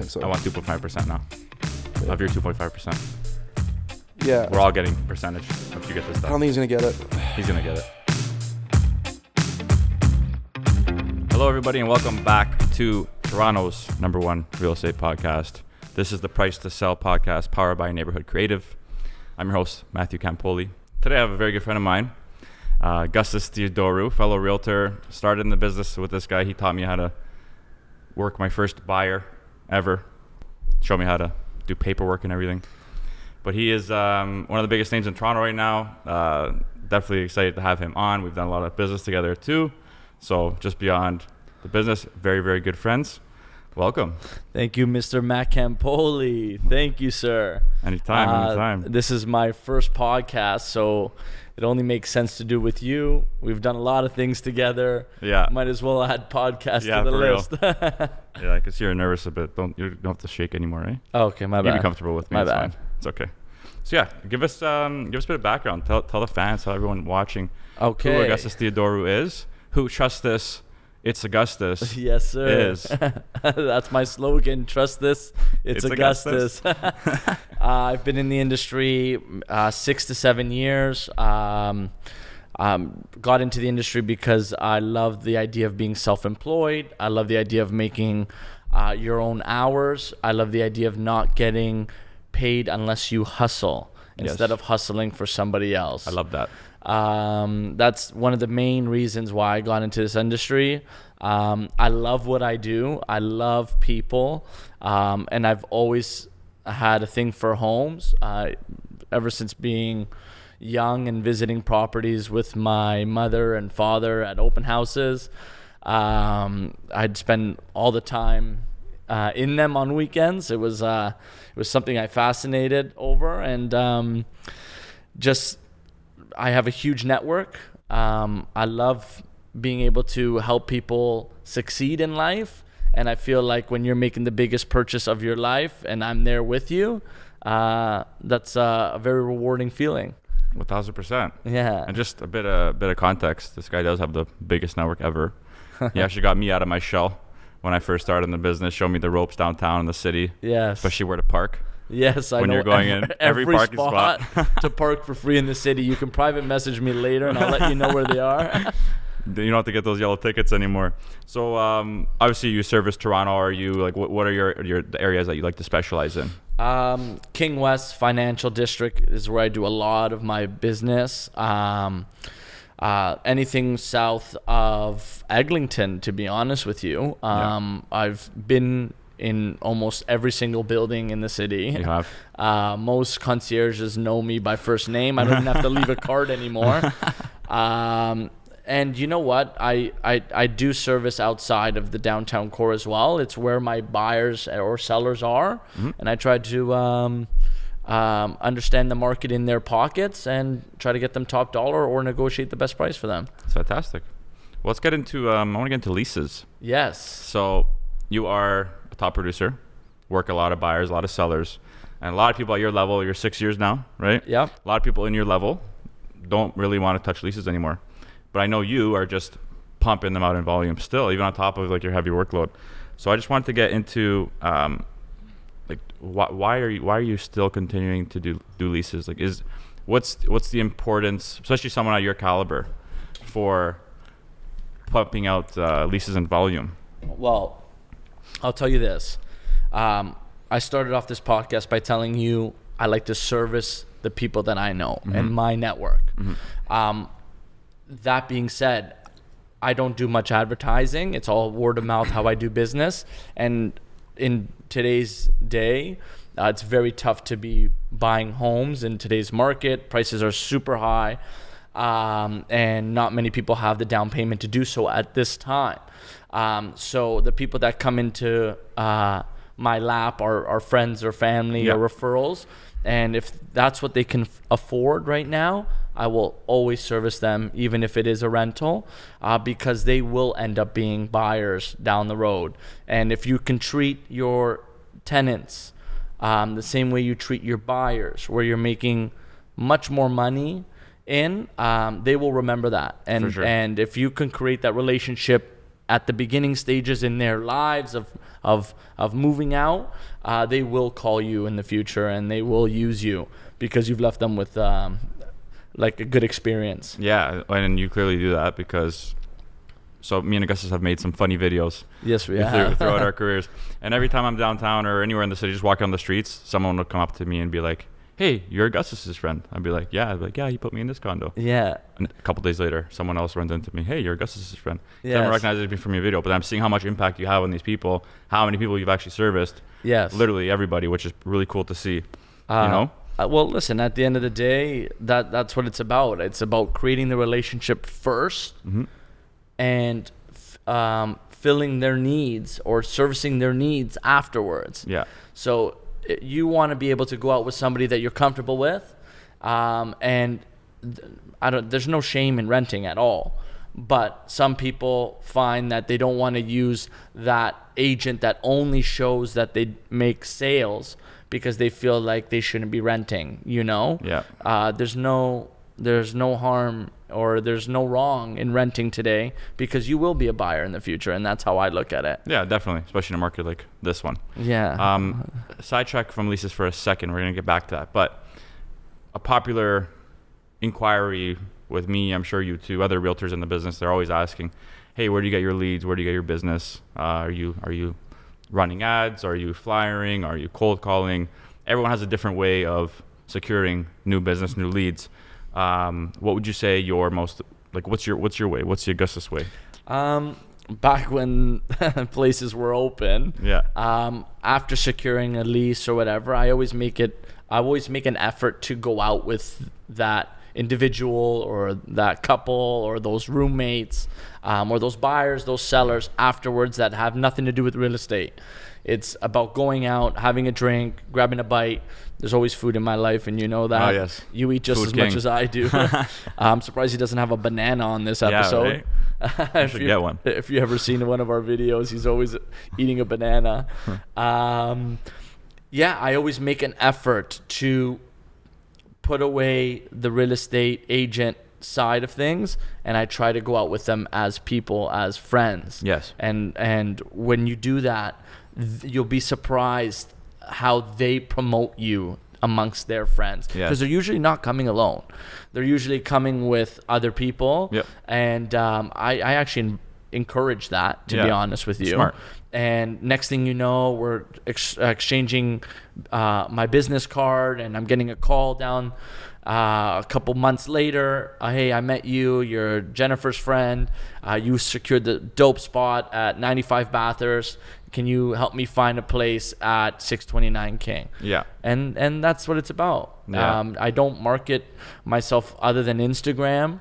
So I want 2.5% now. Of your 2.5%. Yeah. We're all getting percentage if you get this I stuff. don't think he's going to get it. He's going to get it. Hello, everybody, and welcome back to Toronto's #1 real estate podcast. This is the Price to Sell podcast powered by Neighborhood Creative. I'm your host, Matthew Campoli. Today, I have a very good friend of mine, Augustus Theodorou, fellow realtor. Started in the business with this guy. He taught me how to work my first buyer ever. Showed me how to do paperwork and everything. But he is one of the biggest names in Toronto right now. Definitely excited to have him on. We've done a lot of business together too. So just beyond the business, very, very good friends. Welcome. Thank you, Mr. Matt Campoli. Thank you, sir. Anytime. This is my first podcast, so it only makes sense to do with you. We've done a lot of things together. Yeah. Might as well add podcast to the list. Yeah, I can see you're nervous a bit. You don't have to shake anymore, eh? Okay, my bad. You be comfortable with me. My it's bad. Fine. It's okay. So yeah, give us a bit of background. Tell the fans, tell everyone watching Okay. who Augustus Theodorou is. Who trusts this? It's Augustus. Yes, sir. Is. That's my slogan. Trust this. It's Augustus. I've been in the industry 6 to 7 years. Got into the industry because I love the idea of being self-employed. I love the idea of making your own hours. I love the idea of not getting paid unless you hustle instead of hustling for somebody else. I love that. That's one of the main reasons why I got into this industry. I love what I do. I love people. And I've always had a thing for homes. Ever since being young and visiting properties with my mother and father at open houses, I'd spend all the time in them on weekends. It was something I fascinated over, and I have a huge network. I love being able to help people succeed in life. And I feel like when you're making the biggest purchase of your life and I'm there with you, that's a very rewarding feeling. 1,000%. Yeah. And just a bit of context. This guy does have the biggest network ever. He actually got me out of my shell when I first started in the business, showed me the ropes downtown in the city, Yes. especially where to park. Yes, I know. When you're going in, every parking spot. to park for free in the city. You can private message me later, and I'll let you know where they are. You don't have to get those yellow tickets anymore. So obviously you service Toronto. Are you like what are your the areas that you like to specialize in? King West Financial District is where I do a lot of my business. Anything south of Eglinton, to be honest with you. I've been in almost every single building in the city. You have. Most concierges know me by first name. I don't even have to leave a card anymore. And you know what? I do service outside of the downtown core as well. It's where my buyers or sellers are. Mm-hmm. And I try to understand the market in their pockets and try to get them top dollar or negotiate the best price for them. That's fantastic. Well, let's get into, I want to get into leases. Yes. So you are a top producer, work a lot of buyers, a lot of sellers, and a lot of people at your level, you're 6 years now, right? Yeah. A lot of people in your level don't really want to touch leases anymore. But I know you are just pumping them out in volume still, even on top of like your heavy workload. So I just wanted to get into why are you still continuing to do leases? Like what's the importance, especially someone at your caliber, for pumping out leases in volume? Well, I'll tell you this. I started off this podcast by telling you I like to service the people that I know and my network. Mm-hmm. That being said, I don't do much advertising. It's all word of mouth how I do business. And in today's day, it's very tough to be buying homes in today's market. Prices are super high. And not many people have the down payment to do so at this time. So the people that come into my lap are friends or family or referrals. And if that's what they can afford right now, I will always service them, even if it is a rental, because they will end up being buyers down the road. And if you can treat your tenants the same way you treat your buyers, where you're making much more money they will remember that. And For sure. And if you can create that relationship at the beginning stages in their lives of moving out, they will call you in the future and they will use you because you've left them with like a good experience. Yeah, and you clearly do that because. So me and Augustus have made some funny videos. Yes, we have. Throughout our careers. And every time I'm downtown or anywhere in the city, just walking on the streets, someone will come up to me and be like, "Hey, you're Augustus's friend." I'd be like, "Yeah." I'd be like, "Yeah, he put me in this condo." Yeah. And a couple days later, someone else runs into me. "Hey, you're Augustus's friend." Yes. They don't recognize me from your video, but I'm seeing how much impact you have on these people, how many people you've actually serviced. Yes. Literally everybody, which is really cool to see. You know? Well, listen, at the end of the day, that's what it's about. It's about creating the relationship first and filling their needs or servicing their needs afterwards. Yeah. So you want to be able to go out with somebody that you're comfortable with, and there's no shame in renting at all. But some people find that they don't want to use that agent that only shows that they make sales because they feel like they shouldn't be renting, you know? Yeah. There's no harm or there's no wrong in renting today because you will be a buyer in the future, and that's how I look at it. Yeah, definitely, especially in a market like this one. Yeah. Sidetrack from leases for a second. We're going to get back to that. But a popular inquiry with me, I'm sure you too, other realtors in the business, they're always asking, "Hey, where do you get your leads? Where do you get your business? Are you running ads? Are you flyering? Are you cold calling?" Everyone has a different way of securing new business, new leads. What would you say your most, like, what's your way? What's the Augustus way? Back when places were open, after securing a lease or whatever, I always make an effort to go out with that individual or that couple or those roommates, or those buyers, those sellers afterwards that have nothing to do with real estate. It's about going out, having a drink, grabbing a bite. There's always food in my life, and you know that. Oh, yes. You eat just Food as king. much as I do. I'm surprised he doesn't have a banana on this episode. Yeah, right? Should get one. If you ever seen one of our videos, he's always eating a banana. I always make an effort to put away the real estate agent side of things, and I try to go out with them as people, as friends. Yes. And when you do that, you'll be surprised how they promote you amongst their friends, because they're usually not coming alone. They're usually coming with other people. Yep. And I actually encourage that, to be honest with you. Smart. And next thing you know, we're exchanging my business card, and I'm getting a call down a couple months later. "Hey, I met you. You're Jennifer's friend. You secured the dope spot at 95 Bathurst. Can you help me find a place at 629 King?" Yeah. And that's what it's about. Yeah. I don't market myself other than Instagram.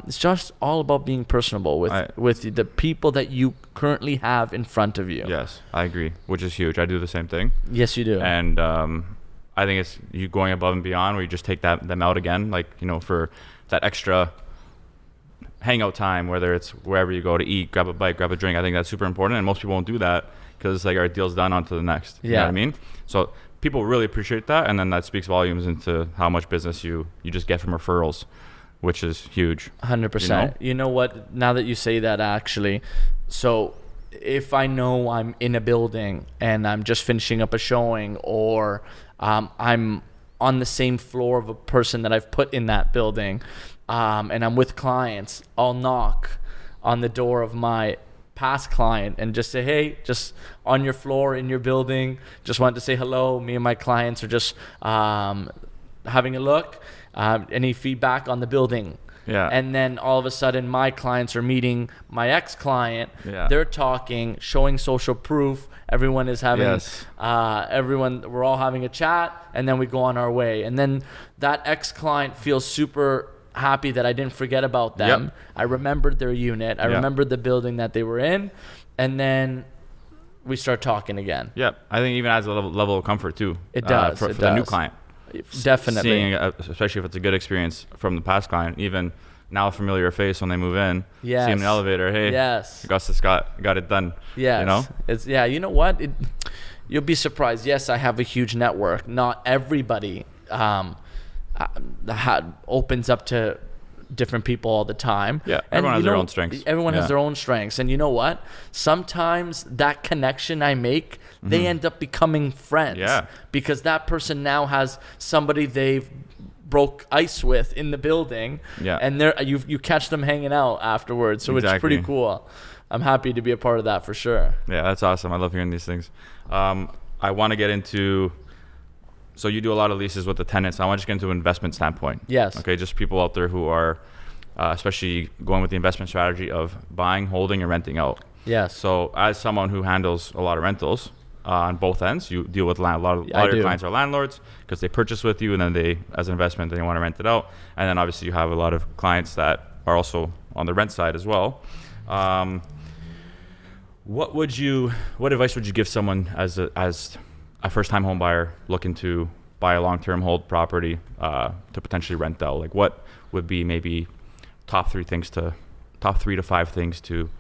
It's just all about being personable with the people that you currently have in front of you. Yes, I agree, which is huge. I do the same thing. Yes, you do. And I think it's you going above and beyond, where you just take them out again, like, you know, for that extra hangout time, whether it's wherever you go to eat, grab a bite, grab a drink. I think that's super important, and most people won't do that because it's like, our deal's done, on to the next. You know what I mean? So people really appreciate that, and then that speaks volumes into how much business you just get from referrals, which is huge. 100%. You know what? Now that you say that, actually, so if I know I'm in a building and I'm just finishing up a showing, or I'm on the same floor of a person that I've put in that building, and I'm with clients, I'll knock on the door of my past client and just say, "Hey, just on your floor in your building, just wanted to say hello. Me and my clients are just having a look. Any feedback on the building?" Yeah. And then all of a sudden, my clients are meeting my ex-client. Yeah. They're talking, showing social proof. Everyone is having, we're all having a chat, and then we go on our way. And then that ex-client feels super happy that I didn't forget about them. Yep. I remembered their unit. I remembered the building that they were in. And then we start talking again. Yep. I think it even adds a level of comfort too. It does. For the new client. Definitely. Seeing, especially if it's a good experience from the past client, even now a familiar face when they move in. Yes. See him in the elevator. Hey, yes. Augustus got it done. Yes. You know? It's, you know what? You'll be surprised. Yes, I have a huge network. Not everybody opens up to different people all the time. Yeah, and everyone has their own strengths. Everyone has their own strengths. And you know what? Sometimes that connection I make, they end up becoming friends. Yeah. Because that person now has somebody they've broke ice with in the building. Yeah. And you catch them hanging out afterwards. So it's pretty cool. I'm happy to be a part of that for sure. Yeah, that's awesome. I love hearing these things. I want to get into, so you do a lot of leases with the tenants. I want to get into an investment standpoint. Yes. Okay, just people out there who are especially going with the investment strategy of buying, holding, and renting out. Yes. So as someone who handles a lot of rentals on both ends, you deal with a lot of your clients are landlords because they purchase with you, and then they, as an investment, they want to rent it out. And then obviously you have a lot of clients that are also on the rent side as well. What advice would you give someone as a first-time home buyer looking to buy a long-term hold property to potentially rent out? Like, what would be maybe top 3 to 5 things to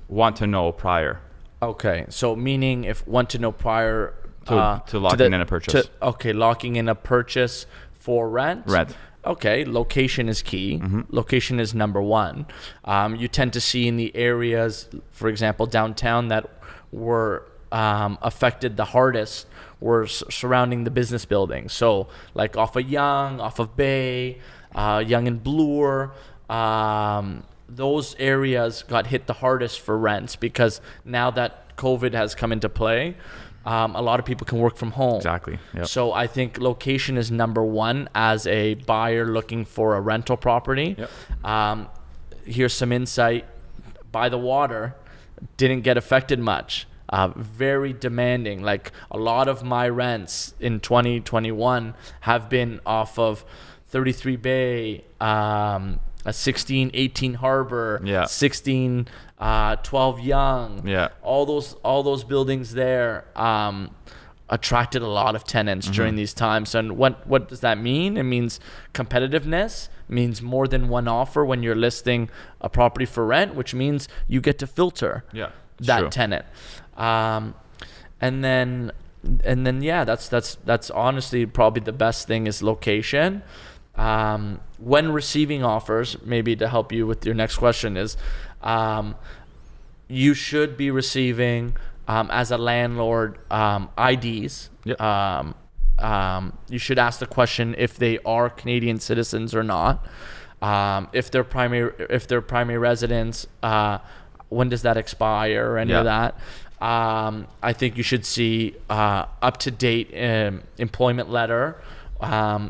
want to know prior? Okay, so meaning if want to know prior to locking in a purchase. Locking in a purchase for rent. Rent. Okay, location is key. Mm-hmm. Location is number one. You tend to see in the areas, for example, downtown that were affected the hardest were surrounding the business buildings. So like off of Yonge, off of Bay, Yonge and Bloor, those areas got hit the hardest for rents because now that COVID has come into play, a lot of people can work from home. Exactly. Yep. So I think location is number one as a buyer looking for a rental property. Yep. Here's some insight. By the water, didn't get affected much. Very demanding. Like a lot of my rents in 2021 have been off of 33 Bay, a 16-18 Harbor, Yeah. 12 Yonge. Yeah. All those buildings there attracted a lot of tenants during these times. And what does that mean? It means competitiveness, means more than one offer when you're listing a property for rent, which means you get to filter that tenant. And then yeah, that's honestly probably the best thing is location. When receiving offers, maybe to help you with your next question is, you should be receiving, as a landlord, IDs. Yep. You should ask the question if they are Canadian citizens or not. If they're primary residents, when does that expire or any of that? I think you should see up-to-date employment letter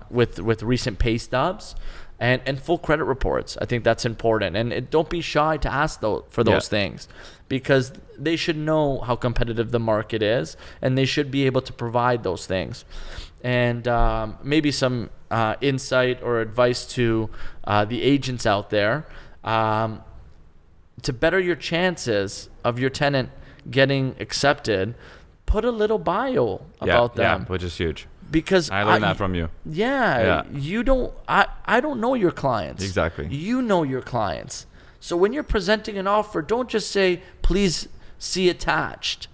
with recent pay stubs and full credit reports. I think that's important. And don't be shy to ask for those things, because they should know how competitive the market is, and they should be able to provide those things. And maybe some insight or advice to the agents out there, to better your chances of your tenant getting accepted, put a little bio about them. Yeah, which is huge. Because I learned that from you. Yeah. You don't. I don't know your clients. Exactly. You know your clients. So when you're presenting an offer, don't just say, "Please see attached."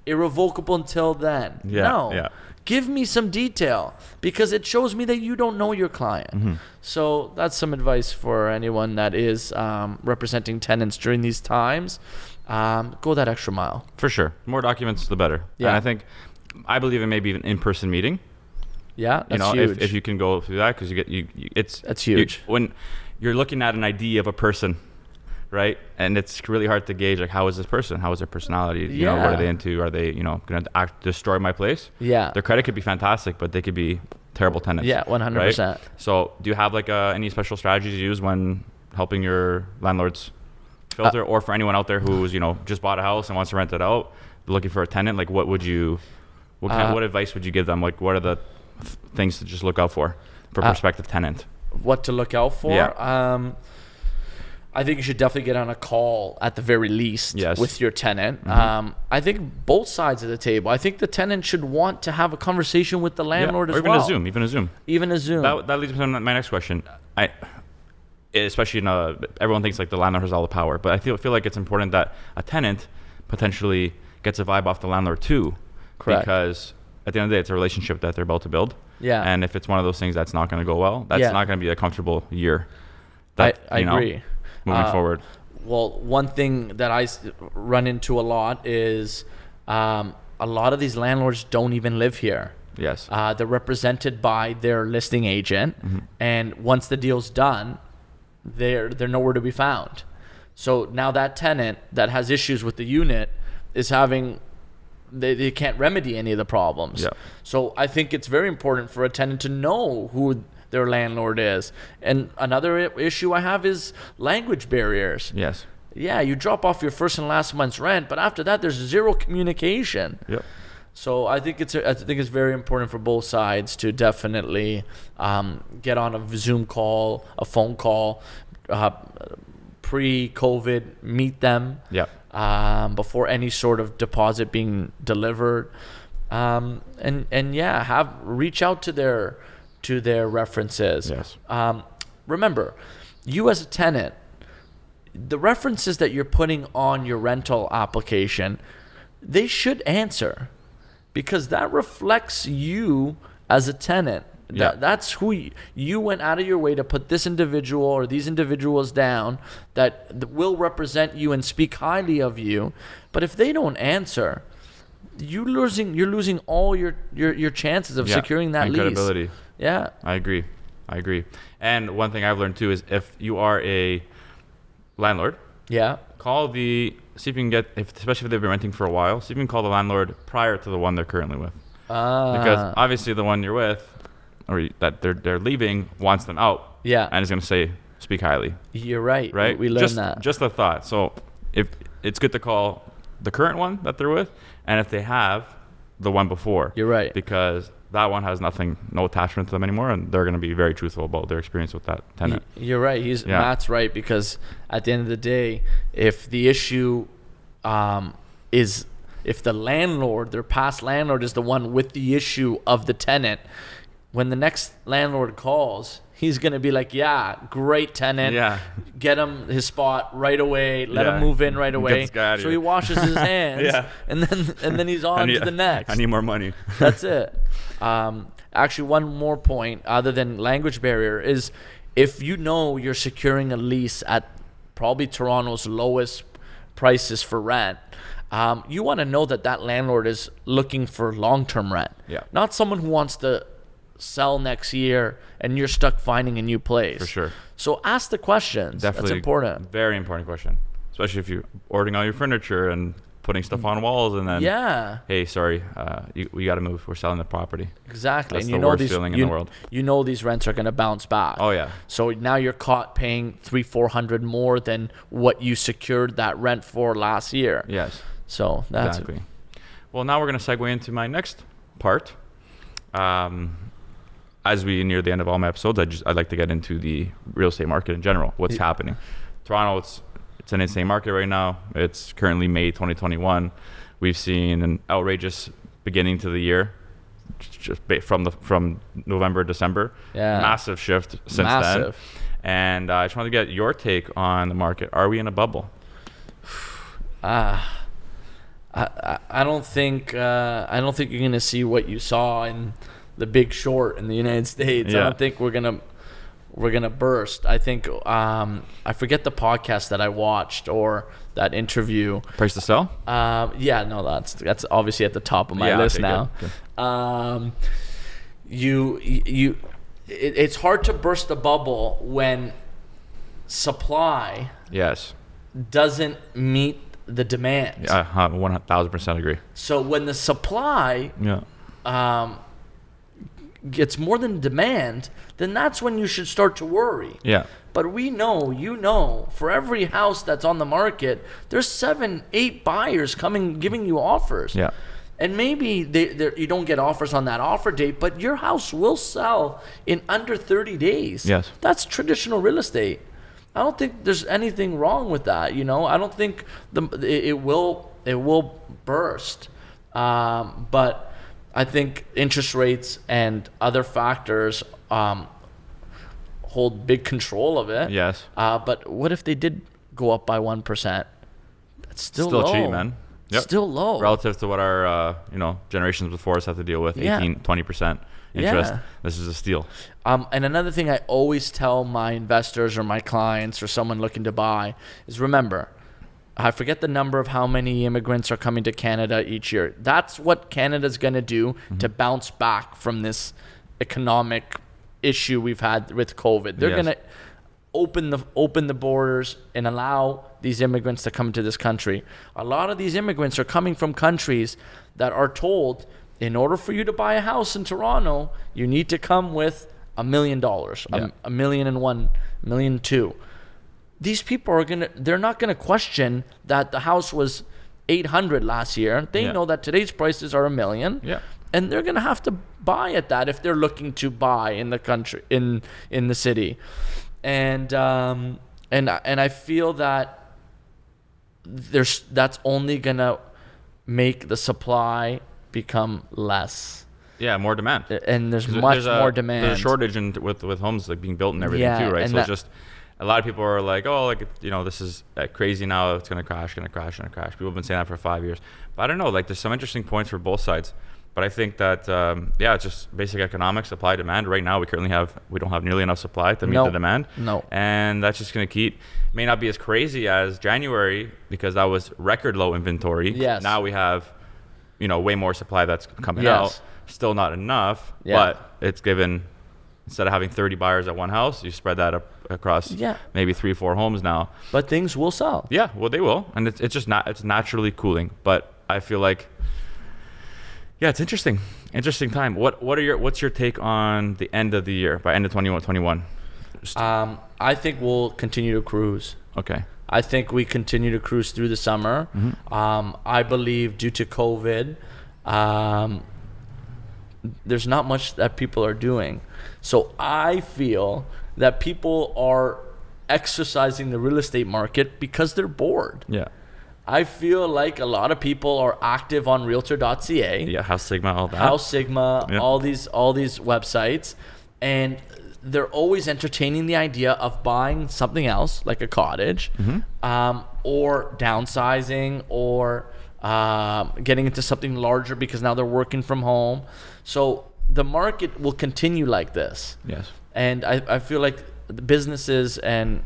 Irrevocable until then. Yeah. No. Yeah. Give me some detail, because it shows me that you don't know your client. So that's some advice for anyone that is representing tenants during these times. Go that extra mile. For sure. More documents, the better. Yeah. And I believe in maybe an in-person meeting. Yeah, that's huge. If you can go through that, because that's huge. When you're looking at an idea of a person, right? And it's really hard to gauge, like, how is this person? How is their personality? You know, what are they into? Are they, going to destroy my place? Yeah. Their credit could be fantastic, but they could be terrible tenants. Yeah, 100%. Right? So do you have any special strategies you use when helping your landlords filter, or for anyone out there who's, just bought a house and wants to rent it out, looking for a tenant? Like, what advice would you give them? Like, what are the things to just look out for prospective tenant? What to look out for? Yeah. I think you should definitely get on a call at the very least with your tenant. I think both sides of the table. I think the tenant should want to have a conversation with the landlord as well. Even a Zoom. That leads me to my next question. Especially everyone thinks like the landlord has all the power, but I feel like it's important that a tenant potentially gets a vibe off the landlord too. Correct. Because at the end of the day, it's a relationship that they're about to build. Yeah. And if it's one of those things that's not going to go well, that's not going to be a comfortable year that I agree. Moving forward. Well, one thing that I run into a lot is a lot of these landlords don't even live here. Yes. They're represented by their listing agent, and once the deal's done, they're nowhere to be found. So now that tenant that has issues with the unit is having they can't remedy any of the problems. Yeah. So I think it's very important for a tenant to know who their landlord is. And another issue I have is language barriers. Yes. Yeah, you drop off your first and last month's rent, but after that, there's zero communication. Yep. So I think it's very important for both sides to definitely get on a Zoom call, a phone call, pre-COVID, meet them. Yep. Before any sort of deposit being delivered, and reach out to their references. Yes. Remember, you as a tenant, the references that you're putting on your rental application, they should answer, because that reflects you as a tenant. Yeah. That's who you went out of your way to put this individual or these individuals down that will represent you and speak highly of you. But if they don't answer, you're losing all your chances of securing that lease. Credibility. Yeah. I agree. And one thing I've learned too is if you are a landlord, see if you can get, especially if they've been renting for a while, see if you can call the landlord prior to the one they're currently with. Because obviously the one you're with, or that they're leaving, wants them out. Yeah. And is going to say, speak highly. You're right. Right? We learned that. Just a thought. So if it's good to call the current one that they're with, and if they have the one before. You're right. Because that one has no attachment to them anymore, and they're going to be very truthful about their experience with that tenant. You're right. Matt's right, because at the end of the day, if the issue is if the landlord, their past landlord, is the one with the issue of the tenant, when the next landlord calls, he's going to be like, yeah, great tenant. Yeah. Get him his spot right away. Let him move in right away. So he washes his hands. And then he's on to the next. I need more money. That's it. Actually, one more point other than language barrier is if you know you're securing a lease at probably Toronto's lowest prices for rent, you want to know that landlord is looking for long-term rent. Yeah. Not someone who wants to sell next year and you're stuck finding a new place. For sure. So ask the questions. Definitely. That's important. Very important question. Especially if you're ordering all your furniture and putting stuff on walls and then, hey, sorry, we got to move. We're selling the property. Exactly. That's and the worst feeling in the world. You know these rents are going to bounce back. Oh, yeah. So now you're caught paying $300-400 more than what you secured that rent for last year. Yes. So that's exactly. Well, now we're going to segue into my next part. As we near the end of all my episodes, I'd like to get into the real estate market in general. What's happening? Toronto, it's an insane market right now. It's currently May 2021. We've seen an outrageous beginning to the year, just from November, December. Yeah. Massive shift since then. And I just wanted to get your take on the market. Are we in a bubble? I don't think you're gonna see what you saw in The Big Short in the United States. I don't think we're gonna burst. I think I forget the podcast that I watched or that interview. Price to Sell? That's obviously at the top of my list now. Good. It's hard to burst a bubble when supply doesn't meet the demand. Yeah, 1,000% agree. So when the supply gets more than demand, then that's when you should start to worry. Yeah. But we know, for every house that's on the market, there's 7-8 buyers giving you offers. Yeah. And maybe you don't get offers on that offer date, but your house will sell in under 30 days. Yes. That's traditional real estate. I don't think there's anything wrong with that. I don't think it will burst. But I think interest rates and other factors hold big control of it. Yes. But what if they did go up by 1%? That's still low. Cheap, man. Yep. Still low relative to what our generations before us have to deal with. 18-20%. interest, Yeah. this is a steal. And another thing I always tell my investors or my clients or someone looking to buy is, remember, I forget the number of how many immigrants are coming to Canada each year. That's what Canada's going to do to bounce back from this economic issue we've had with COVID. They're Yes. going to open the borders and allow these immigrants to come to this country. A lot of these immigrants are coming from countries that are told, in order for you to buy a house in Toronto, you need to come with $1 million, Yeah. $1.1 million, $1.2 million. These people they're not gonna question that the house was 800 last year. They Yeah. know that today's prices are $1 million. Yeah. And they're gonna have to buy at that if they're looking to buy in the country, in the city. And I feel that that's only gonna make the supply become less. Yeah, more demand. And there's much more demand. There's a shortage with homes like being built and everything too, right? and So it's just a lot of people are like, oh, like, you know, this is crazy now. It's gonna crash. People have been saying that for 5 years, but I don't know. Like, there's some interesting points for both sides. But I think that it's just basic economics, supply demand. Right now, we don't have nearly enough supply to meet the demand. No. And that's just gonna may not be as crazy as January because that was record low inventory. Yes. Now we have, way more supply that's coming Yes. out. Still not enough, Yeah. but it's given, instead of having 30 buyers at one house, you spread that up across maybe 3-4 homes now. But things will sell. Yeah, well, they will, and it's just it's naturally cooling. But I feel like, it's interesting time. What's your take on the end of the year, by end of 2021? I think we'll continue to cruise. Okay. I think we continue to cruise through the summer. I believe due to COVID, there's not much that people are doing. So I feel that people are exercising the real estate market because they're bored. Yeah. I feel like a lot of people are active on realtor.ca. Yeah, House Sigma, all that. House Sigma, Yeah. all these websites, and they're always entertaining the idea of buying something else, like a cottage, or downsizing, or getting into something larger because now they're working from home. So the market will continue like this. Yes. And I feel like the businesses and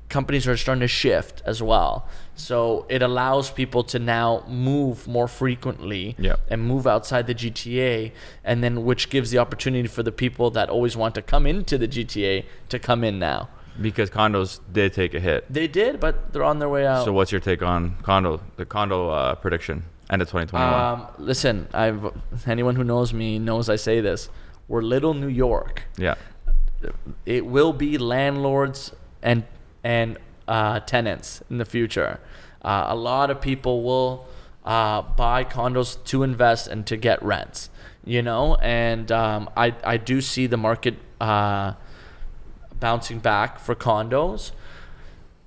companies are starting to shift as well. So it allows people to now move more frequently and move outside the GTA, and then which gives the opportunity for the people that always want to come into the GTA to come in now. Because condos did take a hit. They did, but they're on their way out. So what's your take on the condo prediction, end of 2021? Listen, anyone who knows me knows I say this. We're little New York. Yeah. It will be landlords and tenants in the future. A lot of people will buy condos to invest and to get rents, and I do see the market bouncing back for condos.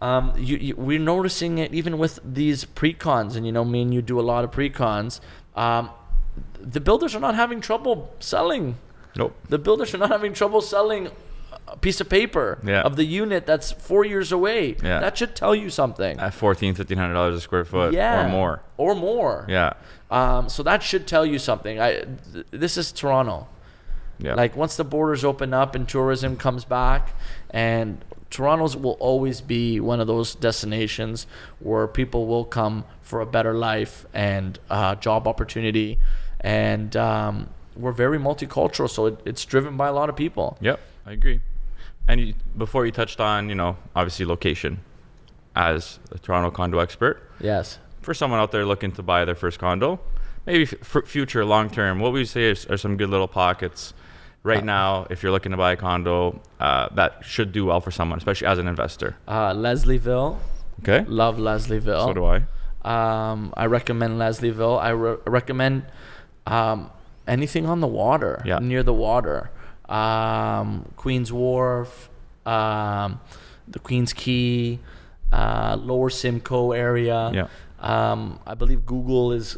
We're noticing it even with these pre-cons, and me and you do a lot of pre-cons. The builders are not having trouble selling. Nope. The builders are not having trouble selling a piece of paper of the unit that's 4 years away. Yeah. That should tell you something. At $1,500 a square foot or more. Yeah. So that should tell you something. This is Toronto. Yeah. Like, once the borders open up and tourism comes back, and Toronto's will always be one of those destinations where people will come for a better life and job opportunity, and we're very multicultural, so it's driven by a lot of people. Yep, I agree. And before you touched on, obviously location as a Toronto condo expert. Yes. For someone out there looking to buy their first condo, maybe for future, long term, what would you say are some good little pockets right now if you're looking to buy a condo that should do well for someone, especially as an investor? Leslieville. Okay. Love Leslieville. So do I. I recommend Leslieville. I recommend anything on the water, near the water. Queen's Wharf, the Queen's Quay, Lower Simcoe area. Yeah. I believe Google is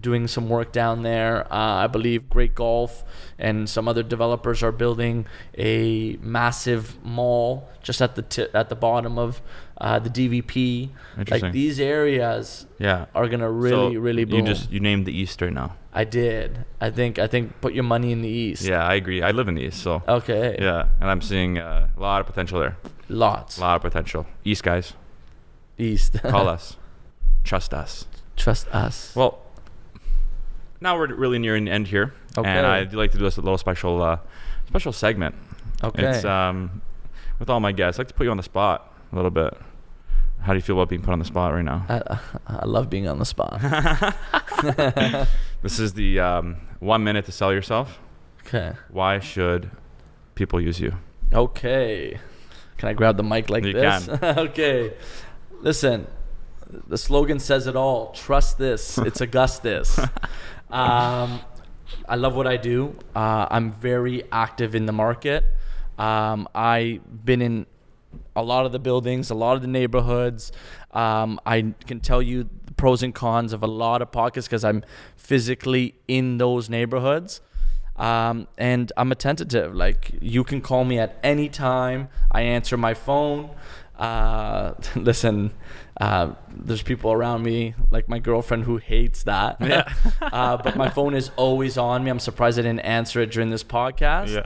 doing some work down there. I believe Great Golf and some other developers are building a massive mall just at the bottom of the DVP. Like these areas are gonna really boom. You named the East right now. I did. I think put your money in the East. Yeah, I agree. I live in the East, so okay. Yeah, and I'm seeing a lot of potential there. A lot of potential. East guys. East. Call us. Trust us. Trust us. Well, now we're really nearing the end here, and I'd like to do this a little special segment. Okay. It's with all my guests. I'd like to put you on the spot a little bit. How do you feel about being put on the spot right now? I love being on the spot. This is the 1 minute to sell yourself. Okay. Why should people use you? Okay. Can I grab the mic like this? You can. Okay. Listen, the slogan says it all. Trust this. It's Augustus. I love what I do. I'm very active in the market. I've been in a lot of the buildings, a lot of the neighborhoods. I can tell you the pros and cons of a lot of pockets because I'm physically in those neighborhoods. And I'm attentive. Like, you can call me at any time. I answer my phone. Listen, there's people around me, like my girlfriend, who hates that. Yeah. But my phone is always on me. I'm surprised I didn't answer it during this podcast. Yeah.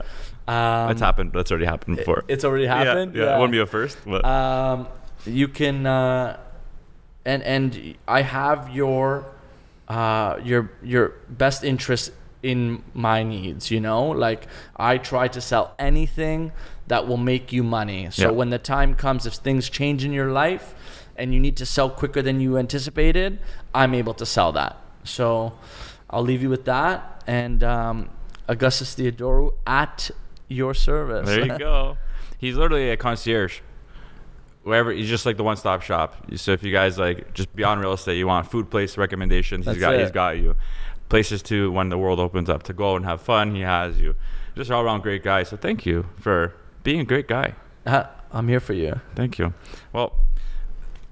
It's happened. That's already happened before. It's already happened? Yeah. It wouldn't be a first. But. You can, and I have your best interest in my needs, you know? Like, I try to sell anything that will make you money. So when the time comes, if things change in your life and you need to sell quicker than you anticipated, I'm able to sell that. So I'll leave you with that. And Augustus Theodorou at your service. There you go. He's literally a concierge. Wherever, he's just like the one-stop shop. So if you guys like just beyond real estate, you want food place recommendations, he's got you. Places to, when the world opens up, to go and have fun, he has you. Just all around great guy. So thank you for being a great guy. I'm here for you. Thank you. Well,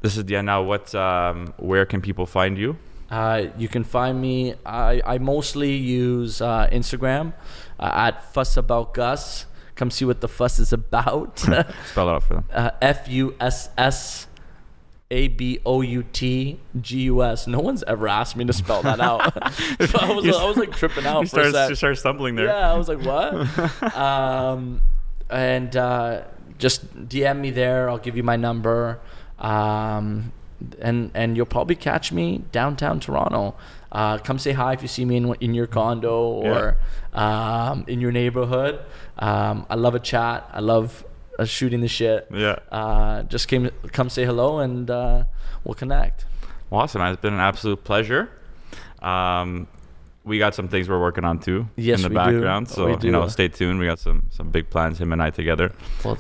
this is the end now. Where can people find you? You can find me. I mostly use Instagram at FussAboutGus. Come see what the fuss is about. Spell it out for them. FussAboutGus. No one's ever asked me to spell that out. So I was like tripping out for a sec. You start stumbling there. Yeah, I was like, what? And just DM me there. I'll give you my number. And you'll probably catch me downtown Toronto. Come say hi if you see me in your condo or in your neighborhood. I love a chat. I love shooting the shit. Yeah. Just come say hello and we'll connect. Awesome, man. It's been an absolute pleasure. We got some things we're working on too in the background. Do. So stay tuned. We got some big plans, him and I together. Well,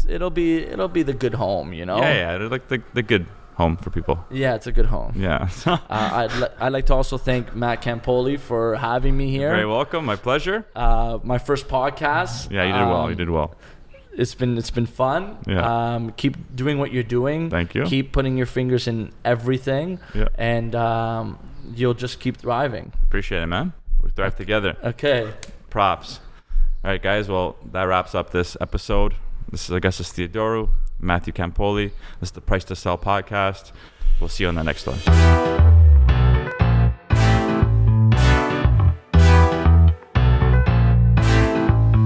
it'll be the good home, you know. Yeah. They're like the good home for people. Yeah, it's a good home. Yeah. I'd like to also thank Matt Campoli for having me here. You're very welcome. My pleasure. My first podcast. Yeah, you did well. It's been fun. Yeah. Keep doing what you're doing. Thank you. Keep putting your fingers in everything. Yeah. And you'll just keep thriving. Appreciate it, man. We thrive together. Okay. Props. All right, guys. Well, that wraps up this episode. This is Augustus Theodorou, Matthew Campoli. This is the Price to Sell podcast. We'll see you on the next one.